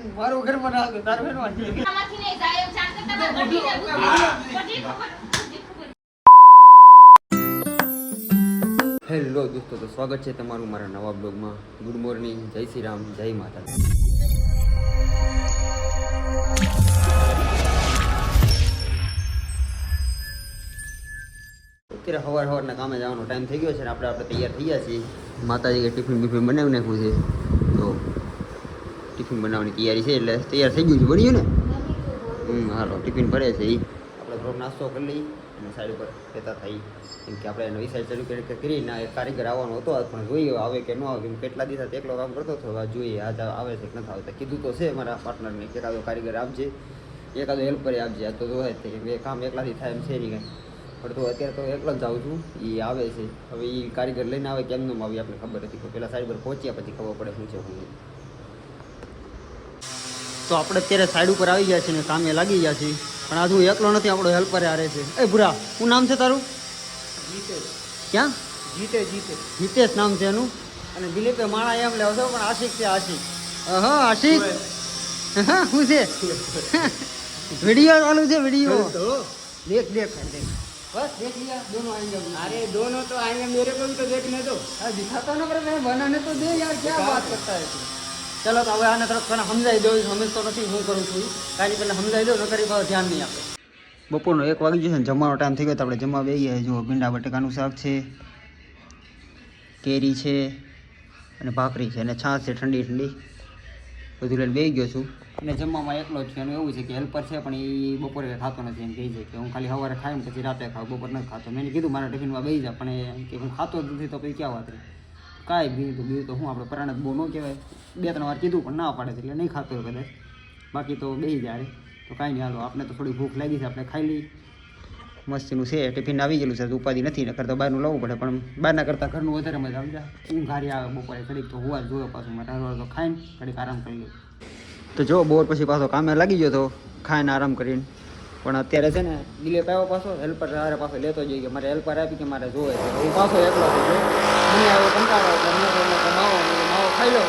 મારું ઘર માં નાખ તારું ઘર માં આમાંથી નહીં જાય એમ ચાર કરતા બધી ખબર. હેલો દોસ્તો, તો સ્વાગત છે તમારું મારા નવા બ્લોગમાં. ગુડ મોર્નિંગ, જય શ્રી રામ, જય માતા. અત્યારે સવારના કામે જવાનો ટાઈમ થઈ ગયો છે ને આપણે તૈયાર થઈ ગયા છીએ. માતાજી ટિફિન બીફિન બનાવી નાખ્યું છે, તો ટિફિન બનાવવાની તૈયારી છે, એટલે તૈયાર થઈ ગયું છે. બન્યું ને? હાલો ટિફિન ભરે છે એ આપણે થોડોક નાસ્તો કરી લઈએ અને સાઈડ ઉપર કહેતા થઈ, કેમ કે આપણે નવી સાઈડ ચાલુ કરીને એક કારીગર આવવાનો હતો, પણ જોઈએ આવે કે ન આવે. કેમ કેટલા દિવસ એકલો કામ કરતો હતો, જોઈએ આજ આવે છે કે નથી આવતા. કીધું તો છે મારા પાર્ટનરને કે એકાદો કારીગર આપજે, એકાદો હેલ્પ કરે આપજે. આ તો જોવે જ બે કામ એકલાથી થાય એમ છે નહીં કાંઈ. પણ તો અત્યારે તો એકલો જ જાઉં છું. એ આવે છે, હવે એ કારીગર લઈને આવે કેમનું આવી આપણે ખબર નથી. પહેલાં સાઈડ પર પહોંચ્યા પછી ખબર પડે શું છે શું. તો આપણે અત્યારે સાઈડ ઉપર આવી ગયા છીએ ને કામે લાગી ગયા છીએ, પણ આ હું એકલો નથી, આપણો હેલ્પર આરે છે. એ ભૂરા, શું નામ છે તારું? જીતેશ. ક્યાં? જીતેશ નામ છે એનું. અને દિલીપે માણા એમ લેવો છો, પણ આશિક છે આશિક. હા આશિક, હા શું છે? વિડીયો ચાલુ છે, વિડીયો देख बस देख लिया दोनों आएंगे. अरे दोनों तो आएंगे, मेरे को भी तो देखने दो. दिखाता ना, पर बनाने तो दे यार, क्या बात करता है. चलो तो હવે આને તરફ મને સમજાવી દો, સમજતો નથી હું કરું છું કાંઈ પહેલાં સમજાવી દો, નકરી પર ધ્યાન નહીં આપે. બપોરનો 1 વાગી જશે ને જમવાનો ટાઈમ થઈ ગયો, તો આપણે જમવા બેસી ગયા. જો ભીંડા બટેકાનું શાક છે, કેરી છે અને ભાખરી છે અને છાશ છે ઠંડી ઠંડી, બધું લઈને બેસી ગયો છું. અને જમવામાં એકલો જ છે. એનું એવું છે કે હેલ્પર છે, પણ એ બપોરે ખાતો નથી. એમ કહે છે કે હું ખાલી સવારે ખાઈ ને પછી રાતે ખાઉં, બપોર નથી ખાતો. મેં કીધું મારા ટિફિનમાં બેસી જા, પણ એ કે હું ખાતો જ નથી. તો પછી ક્યાં વાત રહી? કાંઈ બીજું તો હું આપણે પરાણે બહુ ન કહેવાય. 2-3 વાર કીધું પણ ના પાડે છે, એટલે નહીં ખાતો હોય કદાચ. બાકી તો બેસી જાય. તો કાંઈ નહીં, હાલો આપણે તો થોડી ભૂખ લાગી છે, આપણે ખાઈ લઈએ. મસ્તીનું છે, ટિફિન આવી ગયેલું છે, ઉપાધિ નથી. નકર તો બહારનું લાવવું પડે, પણ બહારના કરતાં ઘરનું વધારે મજા આવી જાય. ઊંઘ હારી આવે બપોરે, ઘડીક તો હોવા જ જોયો પાછું. મારે હરવાર તો ખાઈને ઘડીક આરામ કરી લઈએ. તો જો બોર પછી પાછો કામે લાગી ગયો તો ખાઈને આરામ કરીને. પણ અત્યારે છે ને દિલીપ આવ્યો પાછો, હેલ્પર હારે પાછો લેતો જઈએ કે મારે હેલ્પર આપી કે મારે જોવે છે. હું પાછો એકલો થઈ ગયો, મને આવ્યો કંટાળો, એટલે મેં માવો ખાઈ લો.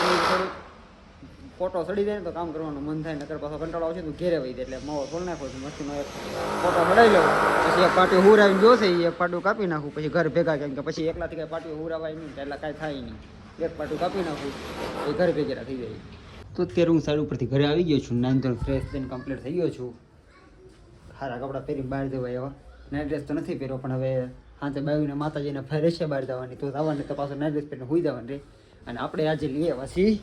થોડુંક ફોટો સડી જાય ને તો કામ કરવાનું મન થાય. નકર પાછો કંટાળો આવશે તો ઘેરે વહી જાય, એટલે માવો ખોલી નાખો છું. મસ્તીનો એક ફોટો પડાવી લો, પછી એક પાટીઓ હુરાવીને જોશે, એક પાટું કાપી નાખું, પછી ઘર ભેગા. કેમ કે પછી એકલાથી કાંઈ પાટીઓ હુરાવાય નહીં, એટલે કાંઈ થાય નહીં. એક પાટું કાપી નાખું, એ ઘર ભેગેરા થઈ જાય. તો અત્યારે હું સાઈડ ઉપરથી ઘરે આવી ગયો છું, નાઇન ધોરણ ફ્રેશ થઈને કમ્પ્લીટ થઈ ગયો છું. સારા કપડાં પહેરીને બહાર જવાય. એવા નાઇટ ડ્રેસ તો નથી પહેર્યો, પણ હવે સાંજે બાવીને માતાજીને ફેરે છે બહાર જવાની, તો આવવાની તો પાછો નાઇટ ડ્રેસ પહેરીને હોઈ જવાની રહે. અને આપણે આજે લઈએ પછી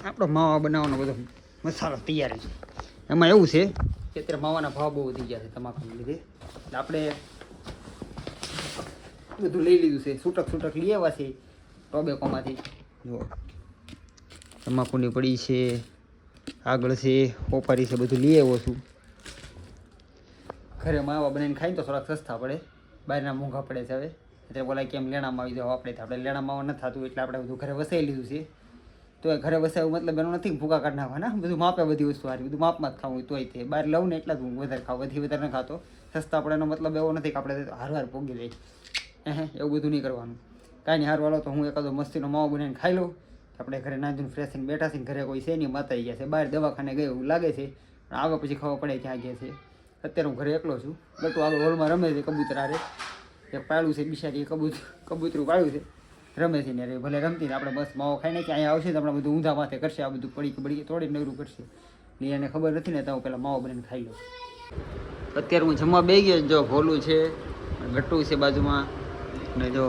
આપણો માવા બનાવવાનો બધો મસાલો તૈયારી છે. એમાં એવું છે કે અત્યારે માવાના ભાવ બહુ વધી ગયા છે તમાકુને લીધે, એટલે આપણે બધું લઈ લીધું છે. છૂટક લઈ આવ્યા છે ટોબેકોમાંથી. જુઓ તમાકુની પડી છે, આગળ છે, ઓપારી છે, બધું લઈ આવ્યો છું. ઘરે માવા બનાવીને ખાઈને તો થોડાક સસ્તા પડે, બહારના મોંઘા પડે છે. હવે એટલે બોલાય કેમ લેણામાં આવી જાવ આપણે લેણા માવા નથી થતું, એટલે આપણે બધું ઘરે વસાવી લીધું છે. તો એ ઘરે વસાવ્યું મતલબ એનું નથી ભૂકા કાઢી નાખવાના, બધું માપે બધી વસ્તુ સારી, બધું માપમાં જ ખાવું તોય તે બહાર લઉં ને એટલા જ હું વધારે ખાઉં, વધારે ન ખાતો. સસ્તા પડે એનો મતલબ એવો નથી કે આપણે હારવાર પોગી લઈએ, એવું બધું નહીં કરવાનું. કાંઈ નહીં, હારવાલો તો હું એકાદો મસ્તીનો માવો બનાવીને ખાઈ લઉં. આપણે ઘરે નાજુને ફ્રેશ થઈને બેઠા છીએ, ઘરે કોઈ છે નહીં, માતાઈ ગયા છે, બહાર દવાખાને ગયો એવું લાગે છે. પણ આવે પછી ખબર પડે ક્યાં ગયા છે. અત્યારે હું ઘરે એકલો છું. ગટુ આગળ હોલમાં રમે છે, કબૂતર આરે એક પાળું છે, બિચારી કબૂતરું પાળ્યું છે, રમે છે ને રે. ભલે રમતી ને આપણે બસ માવો ખાઈને કે અહીંયા આવશે તો આપણે બધું ઊંધા માથે કરશે, આ બધું પડી તોડી નવરું કરશે. ને એને ખબર નથી ને, તો હું પહેલાં માવો બનાવીને ખાઈ લઉં. અત્યારે હું જમવા બેસી ગયો. જો ભોલું છે, ગટ્ટુ છે બાજુમાં, અને જો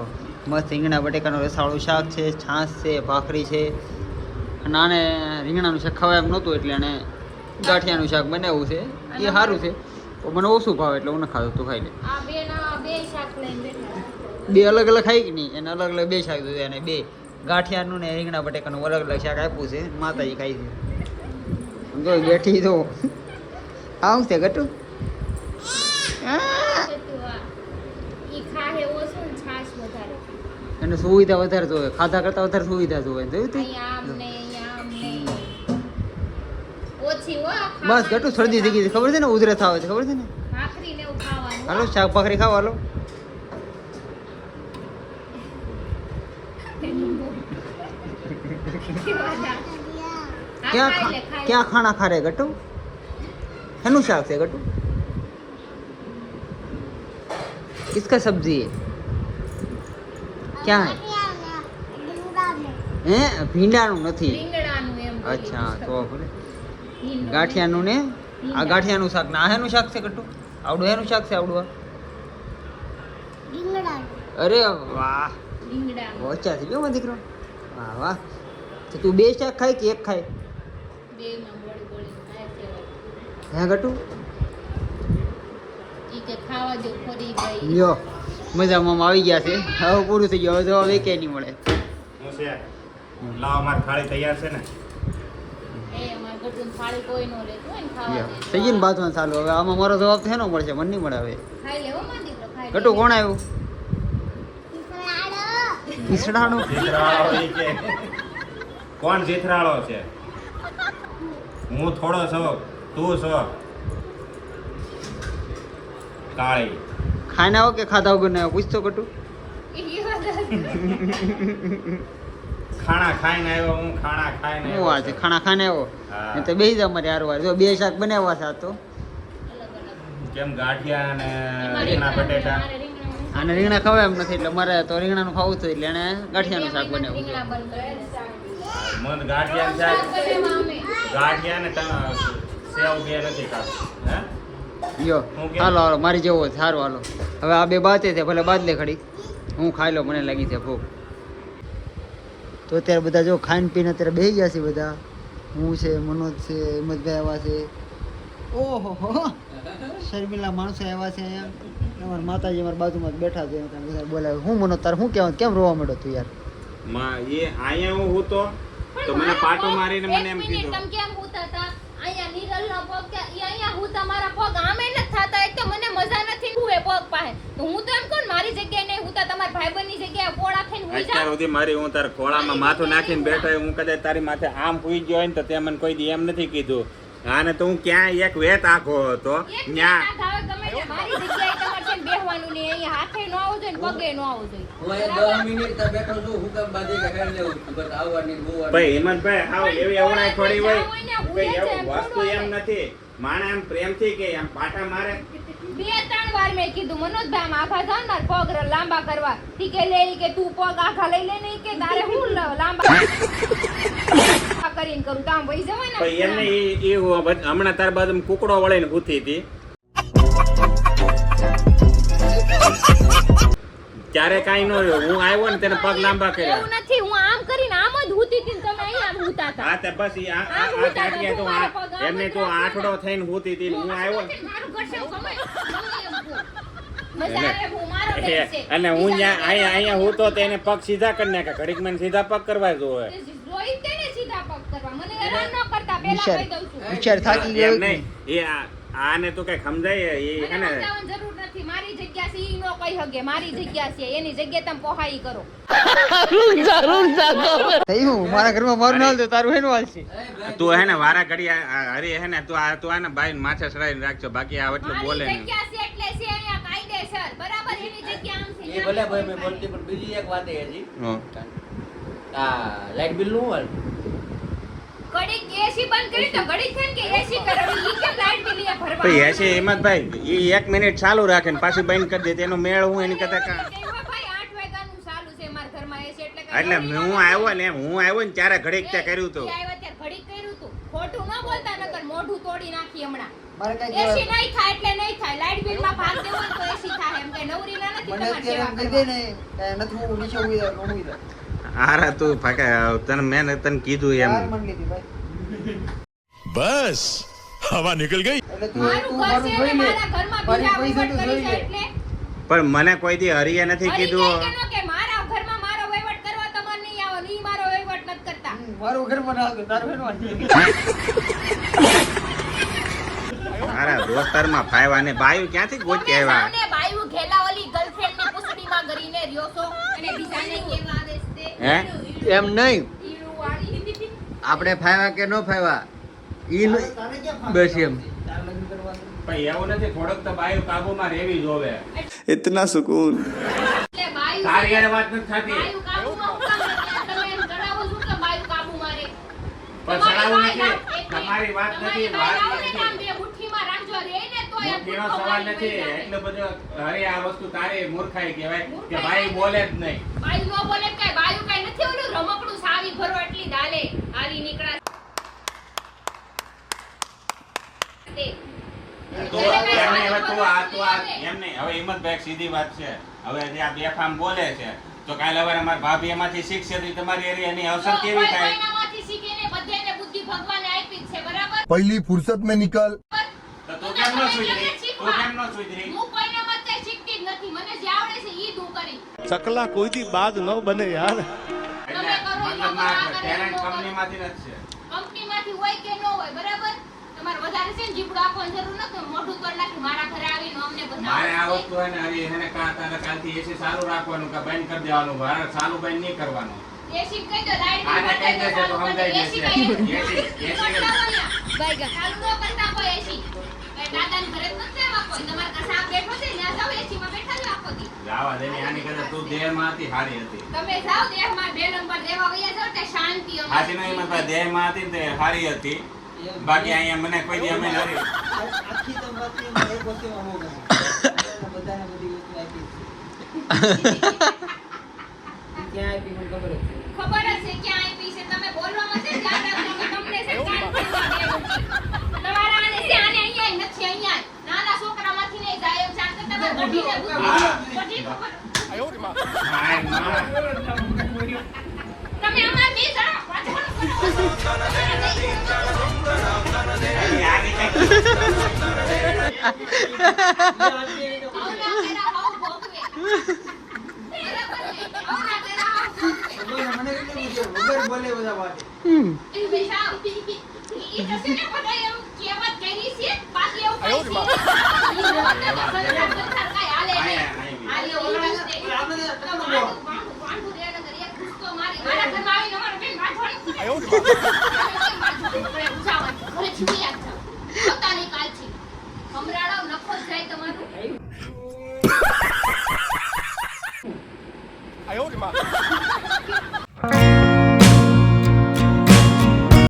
મસ્ત રીંગણા બટેકાનું રસાવાળું શાક છે, છાશ છે, ભાખરી છે. અને આને રીંગણાનું શાક ખાવા એમ નહોતું, એટલે એને ગાંઠિયાનું શાક બનાવ્યું છે. એ સારું છે, મને ઓછું ભાવે એટલે હું ન ખાતો. તું ખાઈ લે. બે અલગ અલગ ખાઈ કે નહીં, એને અલગ અલગ બે શાક દીધું. એને બે ગાંઠિયાનું ને રીંગણા બટેકાનું અલગ અલગ શાક આપ્યું છે. માતાજી ખાઈ છે. જો બેઠી તો આવું છે ગટુ. એને સુવિધા વધારે જોવે, ખાધા કરતા વધારે સુવિધા જોવે. જોયું તું? બસ ગટુ શરદી થઈ ગઈ છે, ખબર છે ને, ઉધરસ આવે છે, ખબર છે ને. હાલો શાક ભાખરી ખાવા. હાલો क्या क्या खाना खा रहे गट्टू हेनु शाक से गट्टू किसका सब्जी है क्या है હે ભીંડાનું નથી રીંગણાનું એમ બોલી અચ્છા શકું. તો ભલે ભીંડો. ગાંઠિયાનું ને આ ગાંઠિયાનું શાક ના હેનું શાક છે ગટ્ટુ આવડું હેનું શાક છે આવડું આ? અરે વાહ રીંગણાનું. ઓછા થઈ ગયો મારો દીકરો વાહ વાહ તો તું બે શાક ખાય કે એક ખાય બેયમાં બોળી બોલીને ખાય છે હવે. હે ગટ્ટુ ઈ કે ખાવા જો ફરી ગઈ. લ્યો મજામાં આવી ગયા છે હવે પૂરું થઈ ગયું હવે તો હવે કે નહીં મળે હું છે લાવ માર થાળી તૈયાર છે ને એ અમાર ગટુન થાળી કોઈ નો લેતું હોય ને ખાવા લ્યો દે. થઈ ગયું ને બાજુમાં ચાલુ હવે આમાં મારો જવાબ તો હેનો મળશે મને નહીં મળે હવે ખાઈ લેવો માં દીકરો ખાઈ ગટ્ટુ કોણ આવ્યું ઈસડાનું જીથરાળો ઈ કે કોણ જીથરાળો છે હું થોડો છો તું છો કાળી ખાઈને આવો કે ખાધા વગર ના આવો પૂછતો ગટ્ટુ ખાણા ખાઈને આવ્યો હું ખાણા ખાઈને શું વાત છે આવ્યો ખાણા ખાને આવો હા. નહીં તો બે જ અમારે હારવાર જો બે શાક બનાવવા છે આ તો કેમ ગાંઠિયા અને રીંગણા બટેટા આને રીંગણા ખવાય એમ નથી એટલે મારે તો રીંગણાનું ખાવું હતું એટલે એને ગાંઠિયાનું શાક બનાવ્યું રીંગણા બંધ કરે મન ગાંઠિયા શાક ગાંઠિયા ને સેવ બે નથી ખાતું હે યો હું કે? હાલો હાલો મારી જેવો છે સારું હાલો હવે આ બે બાતે છે ભલે બાદ લે ખડી હું ખાઈ લો મને લાગી છે ભૂખ તો અત્યારે બધા જો ખાઈને પીને અત્યારે બેસી ગયા છે બધા હું છે મનોજ છે હિંમતભાઈ આવ્યા છે ઓહો હો શર્મિલા માણસો આવ્યા છે અહીંયા અમારા માતાજી અમારા બાજુમાં જ બેઠા છે તને બધા બોલાવે હું મનોજ તારે શું કહેવાનું કેમ રોવા માંડ્યો તું યાર એ અહીંયા હું હતો તો મને પાટો મારીને મને એમ કીધું તમે કેમ હુતા હતા અહીંયા નીરલનો પગ કે ઈ અહીંયા હુતા મારા પગ આમે ન થાતા એક તો મને મજા નથી હુએ પગ પાસે તો હું તો એમ કોણ મારી જગ્યાએ નહીં હુતા તમારા ભાઈબંધની જગ્યાએ પોળા થઈને હુઈ અત્યાર જાવ સુધી મારી હું તારા ખોળામાં માથું નાખીને બેઠો હોય, હું કદાચ તારી માથે આમ પૂઈ ગયો હોય ને તો તે મને કોઈ દી એમ નથી કીધું આને તો હું ક્યાં એક વેત આખો હતો એક ન્યા મિનિટ આ ગાવે ગમે તે મારી જગ્યાએ તમારે છે ને બેહવાનું નહીં અહીંયા હાથે ન આવવું જોઈએ ને પગે ન આવવું જોઈએ હું અહીંયા 10 મિનિટ ત્યાં બેઠો છું હુકમ બાજી કે ખાઈ લેવું છું બસ આવવાની બોવાની ભાઈ હિંમતભાઈ હાવ એવી અવણાઈ થોડી હોય જ્યાં હોય ને ભાઈ હુએ છે, એવું વસ્તુ મોઢું એમ હોય. નથી માણે એમ પ્રેમથી કે એમ પાટા મારે 2-3 વાર મેં કીધું મનોજભાઈ આમ આખા જાવ ને પગ લાંબા કરવા તી કે લે ઈ કે તું પગ આખા લઈ લે નહીં કે તારે હું લાંબા કરીને કરું તો આમ વહી જવાય ને ભાઈ એમને એ હમણાં તાર બાજુ કુકડો વળીને ભૂતી હતી ત્યારે કાંઈ ન રહ્યો હું આવ્યો ને તેને પગ લાંબા કર્યા એવું નથી હું આમ કરીને આમ જ હુતી હતી ને તમે અહીંયા આમ હુતા હતા હા તે બસ ઈ આ આમ હુતા હતા, ટાટિયા તો મારા પગ આમ એમને જ તો રાખો. આઠડો થઈને ભૂતી હતી ને હું આવ્યો ને મારું ઘર છે, હું ગમે. મજા આવે હું મારો બેન છે. અને હું ત્યાં અહીંયા હું તો તેને પગ સીધા કરી નાખ્યા ઘડીક મને સીધા પગ કરવા જોવે રોહિત તેને સીધા પગ કરવા મને હેરાન ન કરતા પહેલા કહી દઉં છું વિચાર થાકી એમ ગયો નહીં એ આને તો કઈ સમજાય એ હે મને ને સમજાવવાની જરૂર નથી મારી જગ્યા છે ઈ નો કહી હગે મારી જગ્યા છે એની જગ્યાએ તમે પોહાઈ કરો થયું મારા ઘરમાં મારું ના હાલતું તારું હેનું હાલશે તું હે ને વારા ઘડી હરી હે ને તું આને બાઈ માથે ચડાવીને રાખજો બાકી આ એટલું બોલે મારી નહીં જગ્યા છે એટલે છે અહીંયા કાયદેસર બરાબર એની જગ્યા આમ છે એ ભલે ભાઈ મેં બોલતી પણ બીજી એક વાત એ હજી હં. આ લાઈટ બિલ નું હોય ઘડીક એસી બંધ કરી તો ઘડીક થઈને કે એસી કરાવી ઈ કેમ લાઈટ બિલ એ ભરવા ભાઈ હશે હિંમતભાઈ એ 1 મિનિટ ચાલુ રાખે ને પાછી બંધ કરી દે તેનો મેળ હું એની કરતા ભાઈ 8 વાગ્યાનું ચાલુ છે મારા ઘરમાં એસી એટલે એટલે હું આવ્યો ને ને ત્યારે ઘડીક તે કર્યું હતું આવ્યા ત્યારે ઘડીક કર્યું તું ખોટું ન બોલતા નકર મોઢું તોડી નાખી હમણાં મારે કઈ એસી નહીં થાય એટલે નહીં થાય લાઈટ બિલ માં ભાગ દેવો હોય તો એસી થાય એમ કે નવરી ના નથી મને તમારી અત્યારે સેવા એમ કહી દે કરવા. ને નથી હું નીચે ઉઈ જાઉં હારા તું ફાકા મેં તને કીધું એમ મન લીધી ભાઈ बस हवा निकल गई એટલે તું મારું તું ઘર મારું છે જોઈ ને લે મારા ઘરમાં મારી બીજા પૈસા વહીવટ તું કરી જોઈ છે લે એટલે પણ મને કોઈ દી હરિએ નથી હરી કીધું જાય કે નો કે મારા ઘરમાં મારો વહીવટ કરવા તમારે નહીં આવો ની મારો વહીવટ નથી કરતા મારું ઘરમાં ના હાલતું તારું હેનું હાલશે મારા દોસ્તારમાં ફાયવા ને બાયું ક્યાંથી ગોતી તમે આવ્યા સામને બાયું ઘેલા ઓલી ગર્લફ્રેન્ડ ની પૂછડીમાં ગરીને રહ્યો છો અને બીજાને કેવા આવે છે હે? એમ નહીં ઈડું વાળી આપણે ફાવ્યા કે ન ફાવ્યા ઈ બસ એમ ભાઈ એવું નથી થોડોક તો બાયું કાબુમાં રહેવી જોવે इतना सुकून એટલે બાયું તારી હારે વાત નથી થતી બાયું કાબુમાં હું કામ પણ સડાવું નથી. તમારી વાત નથી, વાત નથી. બે મુઠ્ઠીમાં રાખજો રે ને તો એમ મુઠ્ઠીનો સવાલ નથી. એટલો બધો અરે આ વસ્તુ તારી મૂર્ખાઈ કહેવાય કે ભાઈ બોલે જ નહીં. બાયું નો બોલે કઈ બાયું કઈ નથી ઓલું રમકડું સાવી ભરો એટલી દાલે આલી નીકળા તો એમને હવે તું આ એમને હવે હિંમતભાઈ સીધી વાત છે. હવે જે આ બેફામ બોલે છે તો કાલે હવે અમારા ભાભી એમાંથી શીખશે તો તમારી એની અસર કેવી થાય? કોઈનામાંથી શીખીને બધાને બુદ્ધિ ભગવાને આપી જ છે બરાબર. पहली फुर्सत में निकल। તો તું કેમ ન સુધરી? તું કેમ ન સુધરી? હું કોઈનામાંથી શીખતી જ નથી. મને જે આવડે છે ઈ જ હું કરી. चकला कोई दी बात न बने यार। તમે કરો મતલબ ઈ ના કરો, ટેલેન્ટ કરો. કંપનીમાંથી નથી છે. કંપનીમાંથી હોય કે ન હોય બરાબર. તમારે વધારે છે ને જીબડો આપવાની જરૂર નથી. મોઢું કરી નાખી મારા ઘરે આવીને અમને મારે આ બનાવો. વસ્તુ હે ને હરી એને કાલથી એસી ચાલુ રાખવાનું કે બંધ કરી દેવાનું. મારે ચાલુ બંધ નહીં કરવાનું. એસી કહી દો લાઈટ આને કહી બંધ દેજે તો કરી દો. સમજાઈ એસી જશે. કઈ એસી ચાલુ ન કરતા કોઈ એસી. કઈ દાદાને ઘરે જ નથી રહેવા કોઈ. તમારા ઘર સાપ બેઠો છે ત્યાં જાઓ એસીમાં બેઠા જ આખો દી. જાવા દે ને આની કરતા તું દેહમાં હતી હારી હતી. તમે જાઓ દેહમાં 2 નંબર દેવા વયા જાઓ તે શાંતિ અમારી. હાથી નહીં મતલબ દેહમાં હતી ને તે હારી હતી. બાકી અહીંયા મને કોઈ દી અમે નથી. આખી તો મતલબ એક વસ્તુમાં બહુ ગમે. બધાને બધી વસ્તુ આપી છે. ક્યાં આપી મને ખબર જ છે. ખબર જ છે ક્યાં આપી છે. તમે બોલવામાં છે ધ્યાન રાખજો કે તમને છે કાન ખોલવા દેવું. તમારા આને છે આને અહીંયા ય નથી અહીંયા ય. નાના છોકરામાંથી નહીં જાય એવું ચાલ કરતા તમે ગઢીને બધી ખબર. માય માં. તમે અમાર બે જણા પાછળ આની કંઈક મને કેટલું છે વગર બોલે બધા વાત. મારા ઘરમાં આવીને અમારા બેન